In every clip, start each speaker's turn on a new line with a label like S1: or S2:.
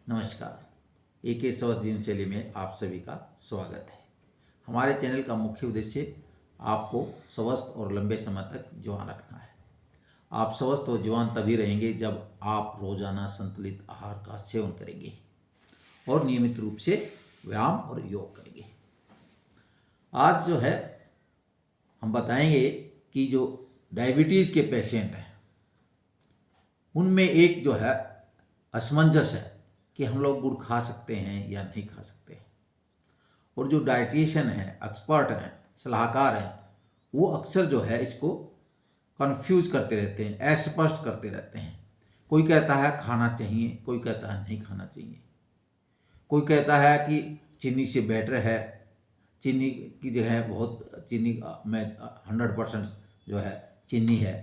S1: नमस्कार। AK स्वस्थ जीवनशैली में आप सभी का स्वागत है। हमारे चैनल का मुख्य उद्देश्य आपको स्वस्थ और लंबे समय तक जवान रखना है। आप स्वस्थ और जवान तभी रहेंगे जब आप रोजाना संतुलित आहार का सेवन करेंगे और नियमित रूप से व्यायाम और योग करेंगे। आज जो है हम बताएंगे कि जो डायबिटीज़ के पेशेंट हैं उनमें एक जो है असमंजस है कि हम लोग गुड़ खा सकते हैं या नहीं खा सकते हैं। और जो डाइटिशियन है, एक्सपर्ट हैं, सलाहकार हैं, वो अक्सर जो है इसको कंफ्यूज करते रहते हैं, अस्पष्ट करते रहते हैं। कोई कहता है खाना चाहिए, कोई कहता है नहीं खाना चाहिए। कोई कहता है कि चीनी से बेटर है, चीनी की जगह बहुत चीनी में 100% जो है चीनी है।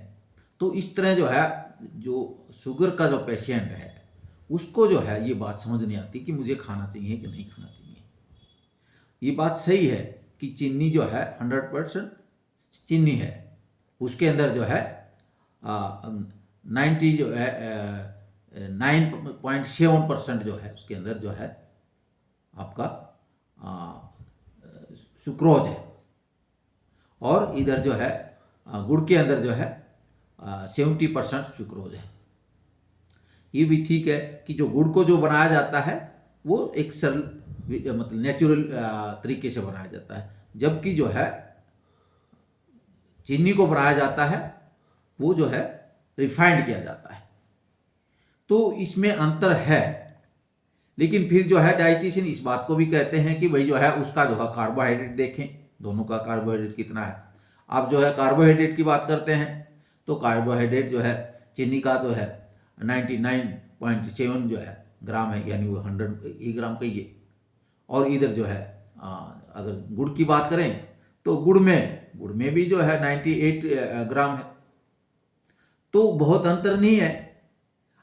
S1: तो इस तरह जो है जो शुगर का जो पेशेंट है उसको जो है ये बात समझ नहीं आती कि मुझे खाना चाहिए कि नहीं खाना चाहिए। ये बात सही है कि चीनी जो है 100% चीनी है, उसके अंदर जो है 90 जो है 9.7% जो है उसके अंदर जो है आपका सुक्रोज है। और इधर जो है गुड़ के अंदर जो है 70% सुक्रोज है। ये भी ठीक है कि जो गुड़ को जो बनाया जाता है वो एक सरल मतलब नेचुरल तरीके से बनाया जाता है, जबकि जो है चीनी को बनाया जाता है वो जो है रिफाइंड किया जाता है। तो इसमें अंतर है। लेकिन फिर जो है डाइटिशियन इस बात को भी कहते हैं कि भाई जो है उसका जो है कार्बोहाइड्रेट देखें, दोनों का कार्बोहाइड्रेट कितना है। आप जो है कार्बोहाइड्रेट की बात करते हैं तो कार्बोहाइड्रेट जो है चीनी का तो है 99.7 जो है ग्राम है, यानी वो 100 ग्राम का ही है। और इधर जो है अगर गुड़ की बात करें तो गुड़ में भी जो है 98 ग्राम है। तो बहुत अंतर नहीं है।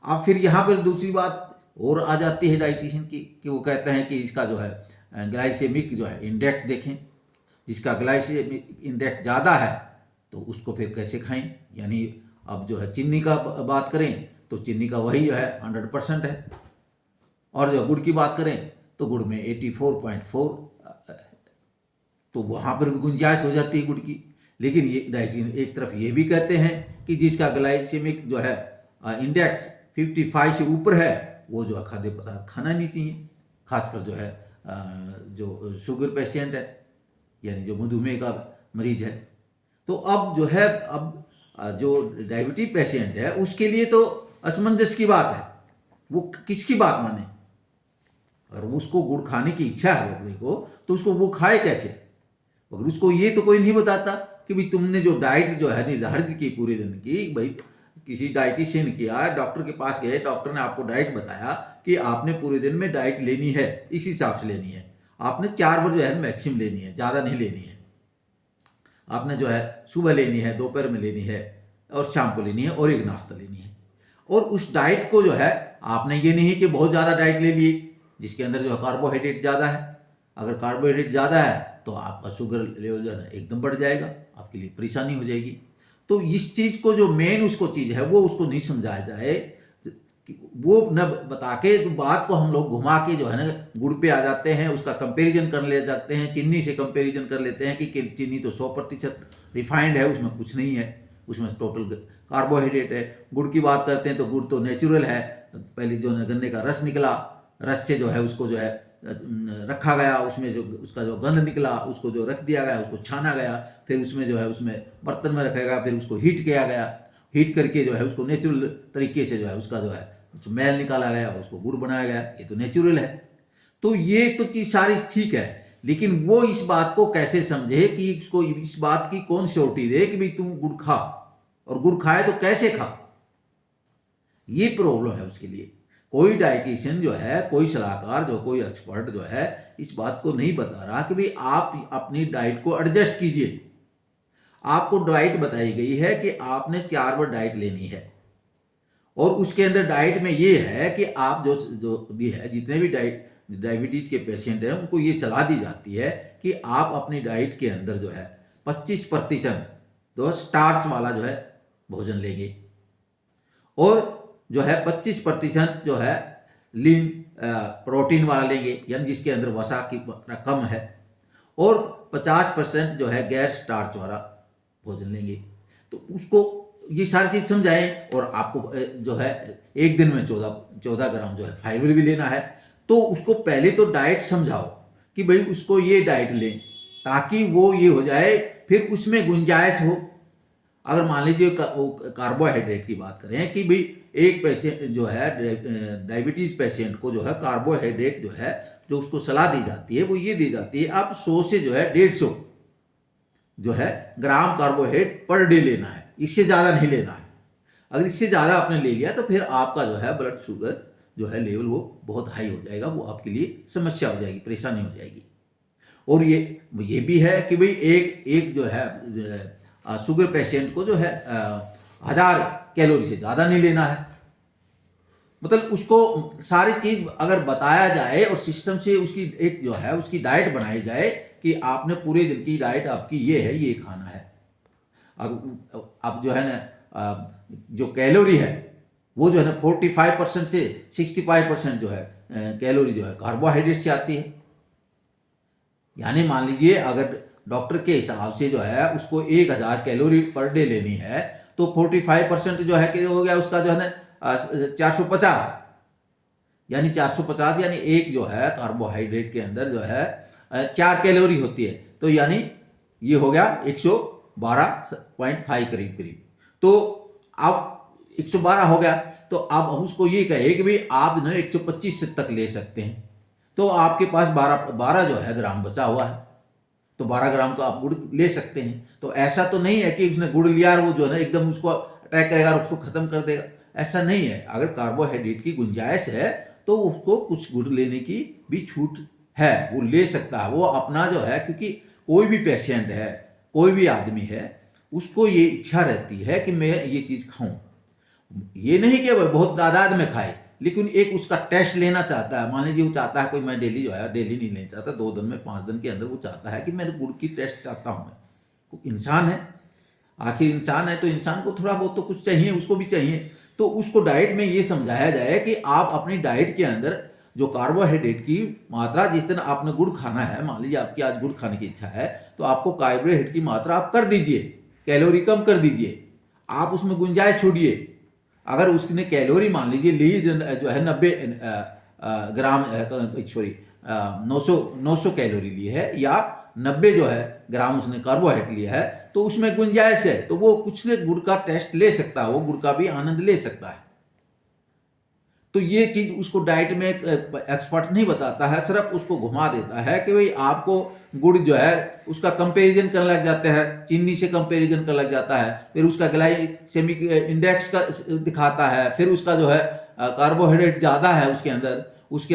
S1: अब फिर यहाँ पर दूसरी बात और आ जाती है डाइटिशियन की कि वो कहते हैं कि इसका जो है ग्लाइसेमिक जो है इंडेक्स देखें। जिसका ग्लाइसेमिक इंडेक्स ज़्यादा है तो उसको फिर कैसे खाएं। यानी अब जो है चीनी का बात करें तो चीनी का वही जो है 100% है। और जो गुड़ की बात करें तो गुड़ में 84.4, तो वहाँ पर भी गुंजाइश हो जाती है गुड़ की। लेकिन ये डाइटिशियन एक तरफ ये भी कहते हैं कि जिसका ग्लाइसेमिक जो है इंडेक्स 55 से ऊपर है वो जो है खाद्य पदार्थ खाना नहीं चाहिए, खासकर जो है जो शुगर पेशेंट है यानी जो मधुमेह का मरीज है। तो अब जो है जो डायबिटीज पेशेंट है उसके लिए तो असमंजस की बात है, वो किसकी बात माने। अगर उसको गुड़ खाने की इच्छा है अपने को तो उसको वो खाए कैसे। अगर उसको ये तो कोई नहीं बताता कि भाई तुमने जो डाइट जो है निर्धारित की पूरे दिन की, भाई किसी डाइटिशियन किया, डॉक्टर के पास गए, डॉक्टर ने आपको डाइट बताया कि आपने पूरे दिन में डाइट लेनी है, इस हिसाब से लेनी है। आपने 4 बार जो है मैक्सिमम लेनी है, ज़्यादा नहीं लेनी है। आपने जो है सुबह लेनी है, दोपहर में लेनी है और शाम को लेनी है और एक नाश्ता लेनी है। और उस डाइट को जो है आपने ये नहीं कि बहुत ज़्यादा डाइट ले ली जिसके अंदर जो है कार्बोहाइड्रेट ज़्यादा है। अगर कार्बोहाइड्रेट ज़्यादा है तो आपका शुगर लेवल जो है एकदम बढ़ जाएगा, आपके लिए परेशानी हो जाएगी। तो इस चीज़ को जो मेन उसको चीज़ है वो उसको नहीं समझाया जाए, वो न बता के तो बात को हम लोग घुमा के जो है ना गुड़ पे आ जाते हैं, उसका कंपैरिजन कर ले जाते हैं, चीनी से कंपैरिजन कर लेते हैं कि चीनी तो 100% रिफाइंड है, उसमें कुछ नहीं है, उसमें टोटल कार्बोहाइड्रेट है। गुड़ की बात करते हैं तो गुड़ तो नेचुरल है, पहले जो गन्ने का रस निकला, रस से जो है उसको जो है रखा गया, उसमें जो उसका जो गंध निकला उसको जो रख दिया गया, उसको छाना गया, फिर उसमें जो है उसमें बर्तन में रखा गया, फिर उसको हीट किया गया, हीट करके जो है उसको नेचुरल तरीके से जो है उसका जो है मैल निकाला गया, उसको गुड़ बनाया गया, ये तो नेचुरल है। तो ये तो चीज़ सारी ठीक है, लेकिन वो इस बात को कैसे समझे कि इसको इस बात की कौन श्योरिटी दे कि भाई तुम गुड़ खा, और गुड़ खाए तो कैसे खा, ये प्रॉब्लम है उसके लिए। कोई डाइटिशियन जो है, कोई सलाहकार जो कोई एक्सपर्ट जो है इस बात को नहीं बता रहा कि भाई आप अपनी डाइट को एडजस्ट कीजिए। आपको डाइट बताई गई है कि आपने 4 बार डाइट लेनी है, और उसके अंदर डाइट में ये है कि आप जो भी है जितने भी डायबिटीज़ के पेशेंट हैं उनको ये सलाह दी जाती है कि आप अपनी डाइट के अंदर जो है 25% जो स्टार्च वाला जो है भोजन लेंगे, और जो है 25% जो है लीन प्रोटीन वाला लेंगे, यानी जिसके अंदर वसा की मात्रा कम है, और 50% जो है गैर स्टार्च वाला भोजन लेंगे। तो उसको ये सारी चीज़ समझाएं, और आपको जो है एक दिन में 14 ग्राम जो है फाइबर भी लेना है। तो उसको पहले तो डाइट समझाओ कि भाई उसको ये डाइट लें, ताकि वो ये हो जाए, फिर उसमें गुंजाइश हो। अगर मान लीजिए वो कार्बोहाइड्रेट की बात करें कि भाई एक पेशेंट जो है डायबिटीज़ पेशेंट को जो है कार्बोहाइड्रेट जो है, जो उसको सलाह दी जाती है वो ये दी जाती है, आप 100 से जो है 150 जो है ग्राम कार्बोहाइड्रेट पर डे लेना है, इससे ज़्यादा नहीं लेना है। अगर इससे ज़्यादा आपने ले लिया तो फिर आपका जो है ब्लड शुगर जो है लेवल वो बहुत हाई हो जाएगा, वो आपके लिए समस्या हो जाएगी, परेशानी हो जाएगी। और ये भी है कि भाई एक जो है शुगर पेशेंट को जो है 1000 कैलोरी से ज़्यादा नहीं लेना है। मतलब उसको सारी चीज़ अगर बताया जाए और सिस्टम से उसकी एक जो है उसकी डाइट बनाई जाए कि आपने पूरे दिन की डाइट आपकी ये है, ये खाना है। अब जो है ना जो कैलोरी है वो जो है ना 45% से 65% जो है कैलोरी जो है कार्बोहाइड्रेट से आती है। यानी मान लीजिए अगर डॉक्टर के हिसाब से जो है उसको 1000 कैलोरी पर डे लेनी है, तो 45% जो है कि हो गया उसका जो है ना 450, यानी 450 यानी एक जो है कार्बोहाइड्रेट के अंदर जो है 4 कैलोरी होती है, तो यानी ये हो गया 112.5 करीब करीब। तो अब 112 हो गया, तो अब हम उसको ये कहे कि भाई आप जो है 125 तक ले सकते हैं, तो आपके पास 12 जो है ग्राम बचा हुआ है, तो 12 ग्राम का आप गुड़ ले सकते हैं। तो ऐसा तो नहीं है कि उसने गुड़ लिया और वो जो है ना एकदम उसको अटैक करेगा और उसको खत्म कर देगा, ऐसा नहीं है। अगर कार्बोहाइड्रेट की गुंजाइश है तो उसको कुछ गुड़ लेने की भी छूट है, वो ले सकता है। वो अपना जो है, क्योंकि कोई भी पेशेंट है, कोई भी आदमी है, उसको ये इच्छा रहती है कि मैं ये चीज़ खाऊं। ये नहीं कि वह बहुत तादाद में खाए, लेकिन एक उसका टेस्ट लेना चाहता है। मान लीजिए वो चाहता है कोई, मैं डेली जो है डेली नहीं लेना चाहता, 2 दिन में 5 दिन के अंदर वो चाहता है कि मैं गुड़ की टेस्ट चाहता हूँ। मैं इंसान है, आखिर इंसान है, तो इंसान को थोड़ा बहुत तो कुछ चाहिए, उसको भी चाहिए। तो उसको डाइट में ये समझाया जाए कि आप अपनी डाइट के अंदर जो कार्बोहाइड्रेट की मात्रा, जिस दिन आपने गुड़ खाना है, मान लीजिए आपकी आज गुड़ खाने की इच्छा है, तो आपको कार्बोहाइड्रेट की मात्रा आप कर दीजिए, कैलोरी कम कर दीजिए, आप उसमें गुंजाइश छोड़िए। अगर उसने कैलोरी मान लीजिए ली जो है 90 ग्राम, सॉरी 900 कैलोरी ली है, या 90 जो है ग्राम उसने कार्बोहाइड्रेट लिया है, तो उसमें गुंजाइश है, तो वो कुछ से गुड़ का टेस्ट ले सकता है, वो गुड़ का भी आनंद ले सकता है। तो ये चीज उसको डाइट में एक्सपर्ट नहीं बताता है, सिर्फ उसको घुमा देता है कि भाई आपको गुड़ जो है उसका कंपैरिजन करने लग जाता है, चीनी से कंपैरिजन करने लग जाता है, फिर उसका ग्लाइसेमिक इंडेक्स का दिखाता है, फिर उसका जो है कार्बोहाइड्रेट ज़्यादा है उसके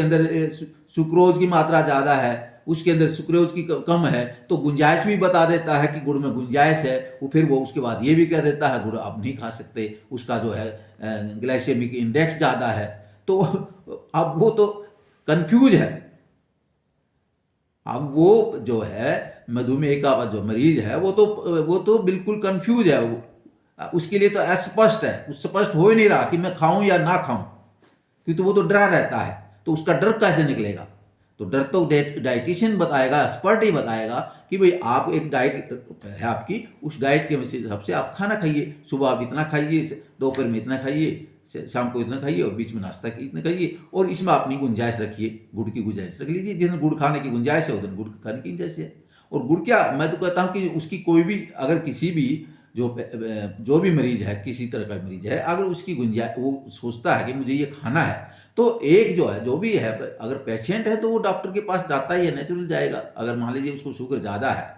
S1: अंदर सुक्रोज की मात्रा ज़्यादा है, उसके अंदर सुक्रोज की कम है, तो गुंजाइश भी बता देता है कि गुड़ में गुंजाइश है। वो उसके बाद ये भी कह देता है गुड़ आप नहीं खा सकते, उसका जो है ग्लाइसेमिक इंडेक्स ज़्यादा है। तो अब वो तो कंफ्यूज है। अब वो जो है मधुमेह का जो मरीज है वो तो बिल्कुल कंफ्यूज है। उसके लिए तो अस्पष्ट है, स्पष्ट हो ही नहीं रहा कि मैं खाऊं या ना खाऊं, क्योंकि वो तो डरा रहता है। तो उसका डर कैसे निकलेगा? तो डर तो डाइटिशियन बताएगा, एक्सपर्ट ही बताएगा कि भाई आप एक डाइट है आपकी, उस डाइट के हिसाब से आप खाना खाइए। सुबह आप इतना खाइए, दोपहर में इतना खाइए, शाम को इतना खाइए, और बीच में नाश्ता की इतना खाइए, और इसमें अपनी गुंजाइश रखिए, गुड़ की गुंजाइश रख लीजिए। जिस दिन गुड़ खाने की गुंजाइश है उस दिन गुड़ खाने की गुंजाइश है। और गुड़ क्या, मैं तो कहता हूँ कि उसकी कोई भी, अगर किसी भी जो भी मरीज है, किसी तरह का मरीज है, अगर उसकी गुंजाइश, वो सोचता है कि मुझे ये खाना है, तो एक जो है, जो भी है, अगर पेशेंट है तो वो डॉक्टर के पास जाता ही है, नेचुरल जाएगा। अगर मान लीजिए उसको शुगर ज़्यादा है,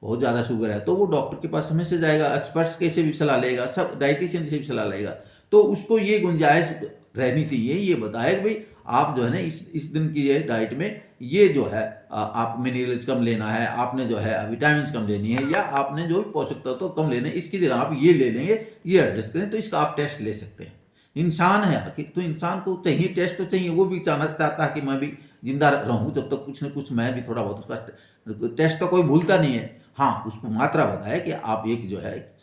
S1: बहुत ज़्यादा शुगर है, तो वो डॉक्टर के पास समय से जाएगा, एक्सपर्ट्स कैसे भी सलाह लेगा, सब डाइटिशियन से भी सलाह लेगा। तो उसको ये गुंजाइश रहनी चाहिए, ये बताए कि भाई आप जो है ना इस दिन की ये डाइट में ये जो है आप मिनरल्स कम लेना है, आपने जो है विटामिन कम लेनी है, या आपने जो पोषक तत्व तो कम लेने, इसकी जगह आप ये ले लेंगे, ये एडजस्ट करें, तो इसका आप टेस्ट ले सकते हैं। इंसान है तो इंसान को चाहिए, टेस्ट तो चाहिए, वो भी चाहता है कि मैं भी जिंदा रहूं जब तक कुछ न कुछ मैं भी थोड़ा बहुत उसका टेस्ट तो कोई भूलता नहीं है। हाँ, उसको मात्रा बताए कि आप एक जो है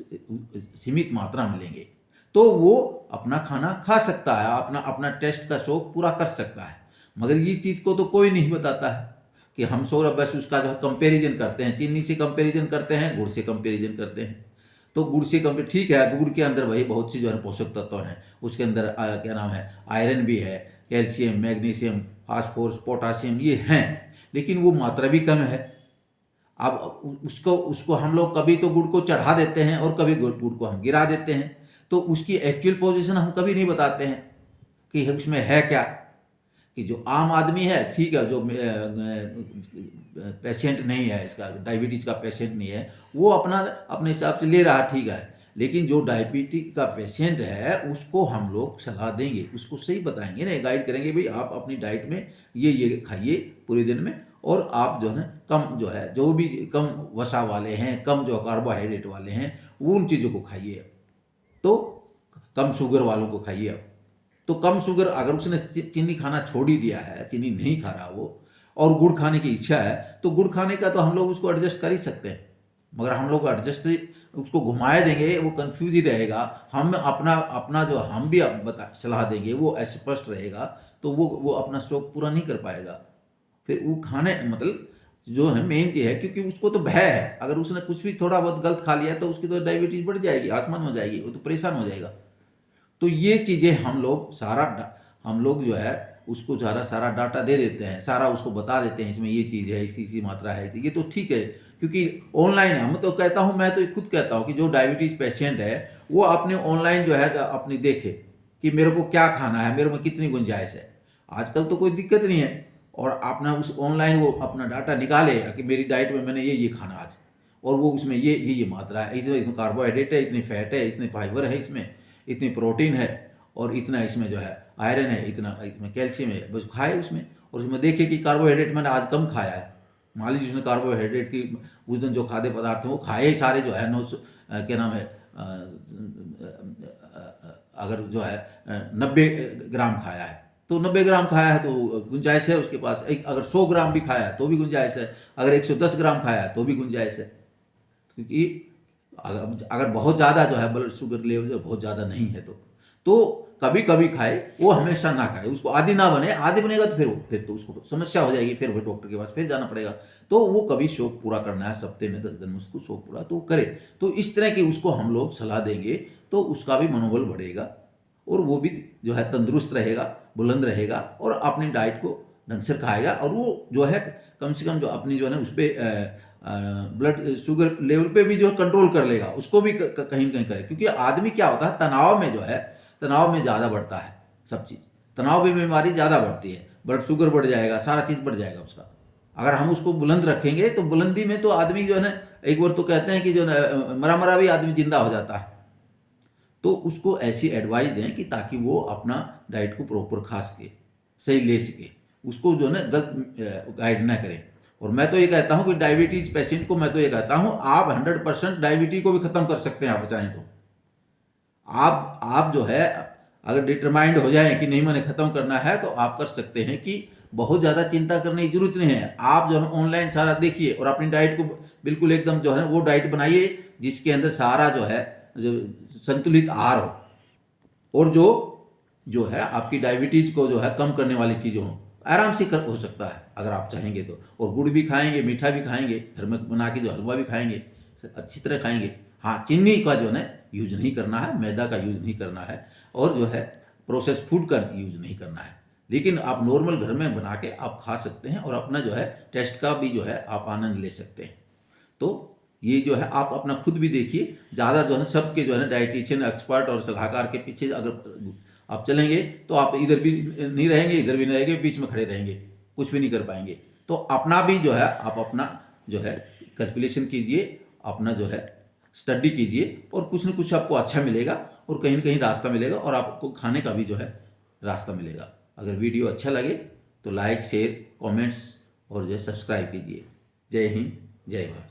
S1: सीमित मात्रा में लेंगे, तो वो अपना खाना खा सकता है, अपना अपना टेस्ट का शौक पूरा कर सकता है। मगर ये चीज़ को तो कोई नहीं बताता है कि हम सो बस उसका जो कंपैरिजन करते हैं, चीनी से कंपैरिजन करते हैं, गुड़ से कंपैरिजन करते हैं। तो गुड़ से कंपेयर ठीक है, गुड़ के अंदर भाई बहुत सी जो है पोषक तत्व हैं, उसके अंदर क्या नाम है, आयरन भी है, कैल्शियम, मैग्नीशियम, फास्फोरस, पोटासियम ये हैं, लेकिन वो मात्रा भी कम है। अब उसको उसको हम लोग कभी तो गुड़ को चढ़ा देते हैं और कभी गुड़ को हम गिरा देते हैं, तो उसकी एक्चुअल पोजीशन हम कभी नहीं बताते हैं कि उसमें है क्या। कि जो आम आदमी है, ठीक है, जो पेशेंट नहीं है, इसका डायबिटीज़ का पेशेंट नहीं है, वो अपना अपने हिसाब से ले रहा, ठीक है। लेकिन जो डायबिटीज का पेशेंट है उसको हम लोग सलाह देंगे, उसको सही बताएंगे ना, गाइड करेंगे, भाई आप अपनी डाइट में ये खाइए पूरे दिन में, और आप जो है कम जो है, जो भी कम वसा वाले हैं, कम जो कार्बोहाइड्रेट वाले हैं, वो उन चीज़ों को खाइए। तो कम शुगर वालों को खाइए। तो कम शुगर, अगर उसने चीनी खाना छोड़ ही दिया है, चीनी नहीं खा रहा वो, और गुड़ खाने की इच्छा है, तो गुड़ खाने का तो हम लोग उसको एडजस्ट कर ही सकते हैं। मगर हम लोग एडजस्ट उसको घुमाए देंगे, वो कंफ्यूज ही रहेगा। हम अपना अपना जो हम भी सलाह देंगे वो स्पष्ट रहेगा, तो वो अपना शौक पूरा नहीं कर पाएगा। फिर वो खाने मतलब जो है मेन चीज़ है, क्योंकि उसको तो भय है, अगर उसने कुछ भी थोड़ा बहुत गलत खा लिया तो उसकी तो डायबिटीज़ बढ़ जाएगी, आसमान हो जाएगी, वो तो परेशान हो जाएगा। तो ये चीज़ें हम लोग जो है उसको सारा डाटा दे देते हैं, सारा उसको बता देते हैं, इसमें ये चीज़ है, इसकी मात्रा है, तो ये तो ठीक है, क्योंकि ऑनलाइन है। मैं तो कहता हूँ, मैं तो खुद कहता हूँ कि जो डायबिटीज़ पेशेंट है वो अपने ऑनलाइन जो है अपनी देखे कि मेरे को क्या खाना है, मेरे में कितनी गुंजाइश है। आजकल तो कोई दिक्कत नहीं है, और अपना उस ऑनलाइन वो अपना डाटा निकाले कि मेरी डाइट में मैंने ये खाना आज, और वो उसमें ये मात्रा है, इसमें कार्बोहाइड्रेट है, इतनी फैट है, इतनी फाइबर है, इसमें इतनी प्रोटीन है, और इतना इसमें जो है आयरन है, इतना इसमें कैल्शियम है, बस खाए उसमें। और उसमें देखे कि कार्बोहाइड्रेट मैंने आज कम खाया है, मान लीजिए उसने कार्बोहाइड्रेट की उस दिन जो खाद्य पदार्थ हैं वो खाए ही सारे जो है क्या नाम है, अगर जो है 90 ग्राम खाया है, तो 90 ग्राम खाया है तो गुंजाइश है उसके पास। एक अगर 100 ग्राम भी खाया है तो भी गुंजाइश है, अगर 110 ग्राम खाया है तो भी गुंजाइश है। क्योंकि अगर बहुत ज़्यादा जो है ब्लड शुगर लेवल जो बहुत ज़्यादा नहीं है तो कभी कभी खाए, वो हमेशा ना खाए, उसको आदी ना बने। आदी बनेगा तो फिर तो उसको समस्या हो जाएगी, फिर डॉक्टर के पास फिर जाना पड़ेगा। तो वो कभी शौक पूरा करना है, हफ्ते में 10 दिन में उसको शौक पूरा तो करे। तो इस तरह की उसको हम लोग सलाह देंगे तो उसका भी मनोबल बढ़ेगा, और वो भी जो है तंदुरुस्त रहेगा, बुलंद रहेगा, और अपनी डाइट को ढंग से खाएगा, और वो जो है कम से कम जो अपनी जो है ना उस पर ब्लड शुगर लेवल पे भी जो है कंट्रोल कर लेगा, उसको भी कहीं न कहीं करे। क्योंकि आदमी क्या होता है, तनाव में जो है, तनाव में ज़्यादा बढ़ता है सब चीज़, तनाव में बीमारी ज़्यादा बढ़ती है, ब्लड शुगर बढ़ जाएगा, सारा चीज़ बढ़ जाएगा उसका। अगर हम उसको बुलंद रखेंगे तो बुलंदी में तो आदमी जो है ना, एक बार तो कहते हैं कि जो मरा मरा भी आदमी जिंदा हो जाता है। तो उसको ऐसी एडवाइस दें कि ताकि वो अपना डाइट को प्रॉपर खा सके, सही ले सके, उसको जो है ना गलत गाइड ना करें। और मैं तो ये कहता हूँ कि डायबिटीज़ पेशेंट को मैं तो ये कहता हूँ, आप 100% डायबिटीज़ को भी ख़त्म कर सकते हैं, आप चाहें तो। आप जो है अगर डिटरमाइंड हो जाए कि नहीं मैंने ख़त्म करना है, तो आप कर सकते हैं। कि बहुत ज़्यादा चिंता करने की जरूरत नहीं है। आप जो है ऑनलाइन सारा देखिए और अपनी डाइट को बिल्कुल एकदम जो है वो डाइट बनाइए जिसके अंदर सारा जो है जो संतुलित आहार हो, और जो है आपकी डायबिटीज़ को जो है कम करने वाली चीज़ें हों। आराम से हो सकता है अगर आप चाहेंगे तो। और गुड़ भी खाएंगे, मीठा भी खाएंगे, घर में बना के जो हलवा भी खाएंगे, अच्छी तरह खाएंगे। हाँ, चीनी का जो है यूज नहीं करना है, मैदा का यूज नहीं करना है, और जो है प्रोसेस फूड का यूज नहीं करना है। लेकिन आप नॉर्मल घर में बना के आप खा सकते हैं, और अपना जो है टेस्ट का भी जो है आप आनंद ले सकते हैं। तो ये जो है आप अपना खुद भी देखिए। ज़्यादा जो है सबके जो है ना डाइटिशियन, एक्सपर्ट और सलाहकार के पीछे अगर आप चलेंगे तो आप इधर भी नहीं रहेंगे, इधर भी नहीं रहेंगे, बीच में खड़े रहेंगे, कुछ भी नहीं कर पाएंगे। तो अपना भी जो है आप अपना जो है कैलकुलेशन कीजिए, अपना जो है स्टडी कीजिए, और कुछ न कुछ आपको अच्छा मिलेगा, और कहीं ना कहीं रास्ता मिलेगा, और आपको खाने का भी जो है रास्ता मिलेगा। अगर वीडियो अच्छा लगे तो लाइक, शेयर, कमेंट्स और जो है सब्सक्राइब कीजिए। जय हिंद, जय भारत।